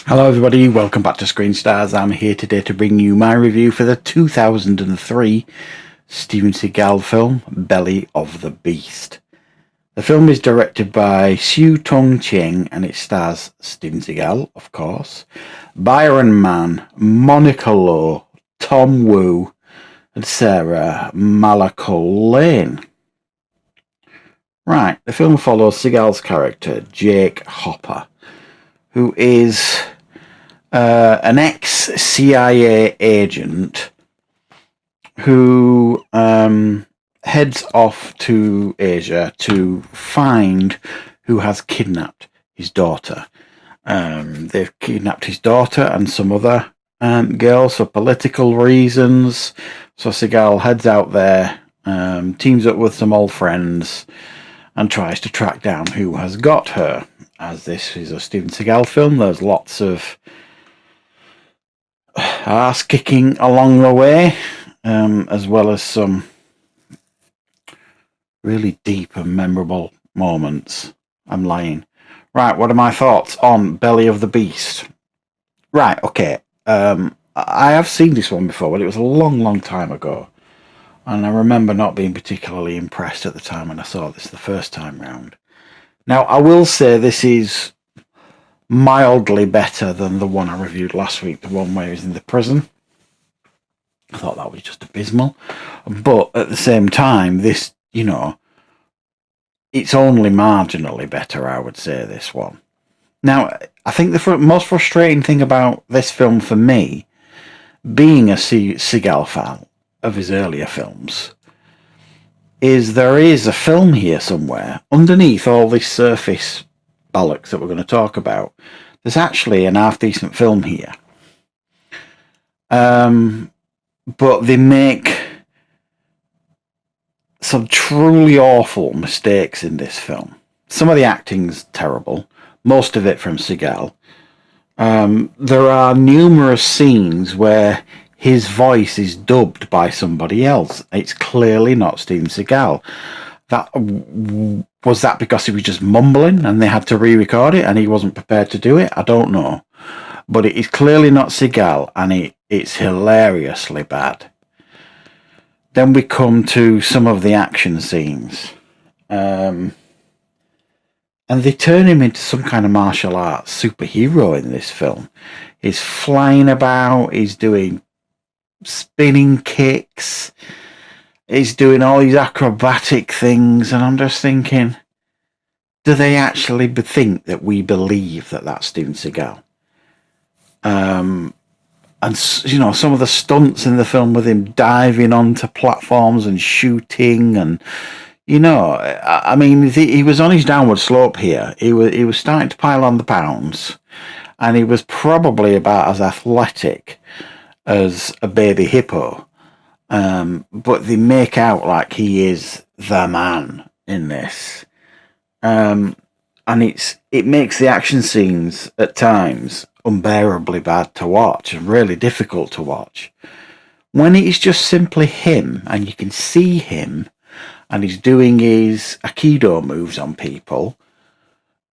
Hello everybody, welcome back to Screenstars. I'm here today to bring you my review for the 2003 Steven Seagal film, Belly of the Beast. The film is directed by Siu Tung Cheng and it stars Steven Seagal, of course, Byron Mann, Monica Lowe, Tom Wu and Sarah Malakole. Right, the film follows Seagal's character, Jake Hopper, who is an ex-CIA agent who heads off to Asia to find who has kidnapped his daughter. They've kidnapped his daughter and some other girls for political reasons. So Seagal heads out there, teams up with some old friends, and tries to track down who has got her. As this is a Steven Seagal film, there's lots of ass kicking along the way, as well as some really deep and memorable moments. I'm lying. Right, what are my thoughts on Belly of the Beast? Right, okay. I have seen this one before, but it was a long time ago. And I remember not being particularly impressed at the time when I saw this the first time round. Now, I will say this is mildly better than the one I reviewed last week, the one where he was in the prison. I thought that was just abysmal. But at the same time, this, it's only marginally better, I would say, this one. Now, I think the most frustrating thing about this film for me, being a Seagal fan of his earlier films, is there is a film here somewhere underneath all this surface bollocks that we're going to talk about. There's actually an half-decent film here. But they make some truly awful mistakes in this film. Some of the acting's terrible, most of it from Seagal. There are numerous scenes where his voice is dubbed by somebody else. It's clearly not Steven Seagal. Was that because he was just mumbling and they had to re-record it and he wasn't prepared to do it? I don't know. But it is clearly not Seagal and it's hilariously bad. Then we come to some of the action scenes. And they turn him into some kind of martial arts superhero in this film. He's flying about, he's doing spinning kicks, he's doing all these acrobatic things, and I'm just thinking, do they actually think that we believe that that's Steven Seagal? And some of the stunts in the film with him diving onto platforms and shooting, and I mean, he was on his downward slope here. He was starting to pile on the pounds, and he was probably about as athletic as a baby hippo. But they make out like he is the man in this. And it makes the action scenes at times unbearably bad to watch and really difficult to watch. When it is just simply him and you can see him and he's doing his Aikido moves on people,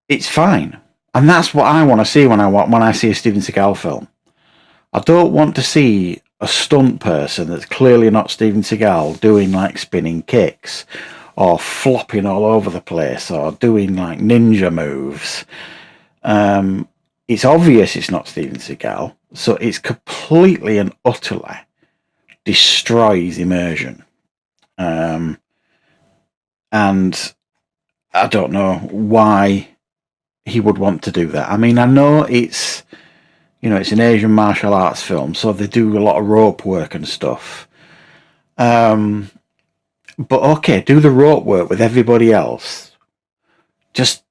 it's fine. And that's what I want to see when I see a Steven Seagal film. I don't want to see a stunt person that's clearly not Steven Seagal doing like spinning kicks or flopping all over the place or doing like ninja moves. It's obvious it's not Steven Seagal, so it's completely and utterly destroys immersion. And I don't know why he would want to do that. I mean, I know it's an Asian martial arts film, so they do a lot of rope work and stuff. But okay, do the rope work with everybody else. Just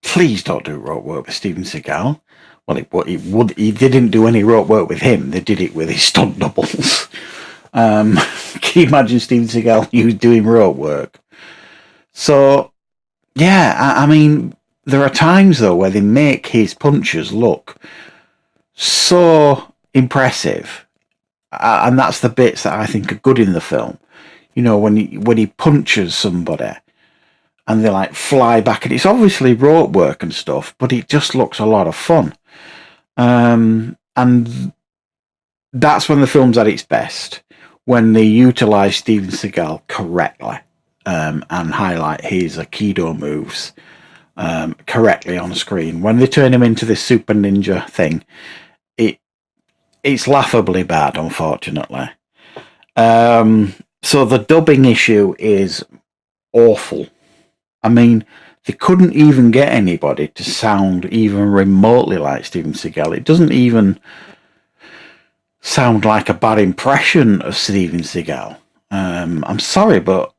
please don't do rope work with Steven Seagal. Well, he didn't do any rope work with him. They did it with his stunt doubles. Can you imagine Steven Seagal doing rope work? So, yeah, I mean, there are times though where they make his punches look so impressive, and that's the bits that I think are good in the film. When he punches somebody and they like fly back, and it's obviously rope work and stuff, but it just looks a lot of fun. And that's when the film's at its best, when they utilise Steven Seagal correctly, and highlight his Aikido moves correctly on screen. When they turn him into this super ninja thing, it's laughably bad, unfortunately. So the dubbing issue is awful. I mean, they couldn't even get anybody to sound even remotely like Steven Seagal. It doesn't even sound like a bad impression of Steven Seagal. I'm sorry, but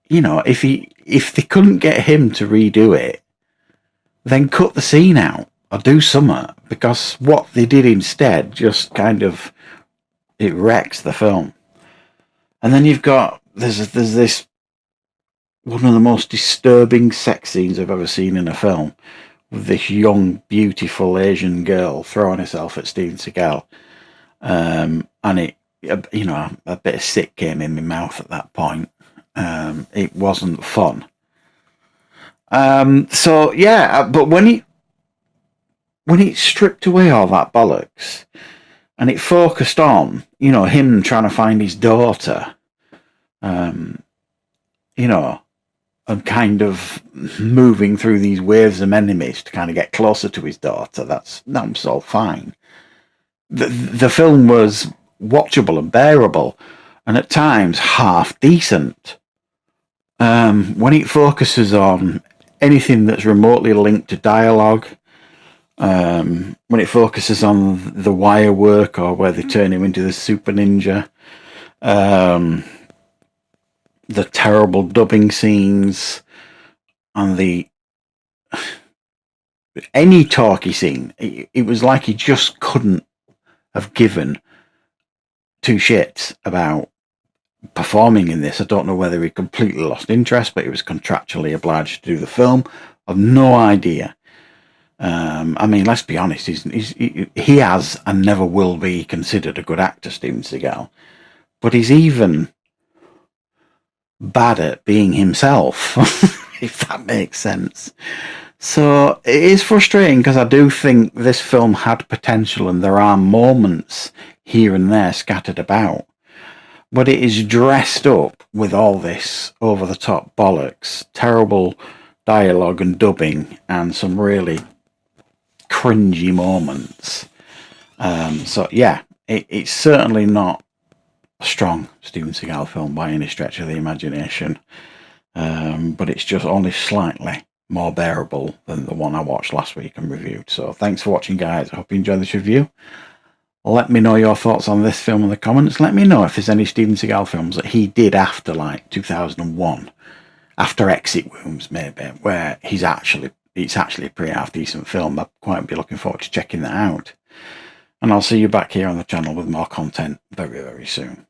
you know, if they couldn't get him to redo it, then cut the scene out or do something, because what they did instead just kind of, it wrecks the film. And then you've got there's this one of the most disturbing sex scenes I've ever seen in a film, with this young, beautiful Asian girl throwing herself at Steven Seagal. And it, you know, a bit of sick came in my mouth at that point. It wasn't fun. So yeah, but when it stripped away all that bollocks and it focused on, you know, him trying to find his daughter, you know, and kind of moving through these waves of enemies to kind of get closer to his daughter, that's all fine. The film was watchable and bearable, and at times half decent. When it focuses on anything that's remotely linked to dialogue, when it focuses on the wire work or where they turn him into the super ninja, the terrible dubbing scenes, and any talky scene, it was like he just couldn't have given two shits about performing in this. I don't know whether he completely lost interest, but he was contractually obliged to do the film. I've no idea. I mean, let's be honest, he has and never will be considered a good actor, Steven Seagal, but he's even bad at being himself, if that makes sense. So it is frustrating, because I do think this film had potential and there are moments here and there scattered about, but it is dressed up with all this over-the-top bollocks, terrible dialogue and dubbing, and some really cringy moments. So yeah, it's certainly not a strong Steven Seagal film by any stretch of the imagination, but it's just only slightly more bearable than the one I watched last week and reviewed. So thanks for watching, guys. I hope you enjoyed this review. Let me know your thoughts on this film in the comments. Let me know if there's any Steven Seagal films that he did after like 2001, after Exit Wounds maybe, where it's actually a pretty half decent film. I'd quite be looking forward to checking that out. And I'll see you back here on the channel with more content very, very soon.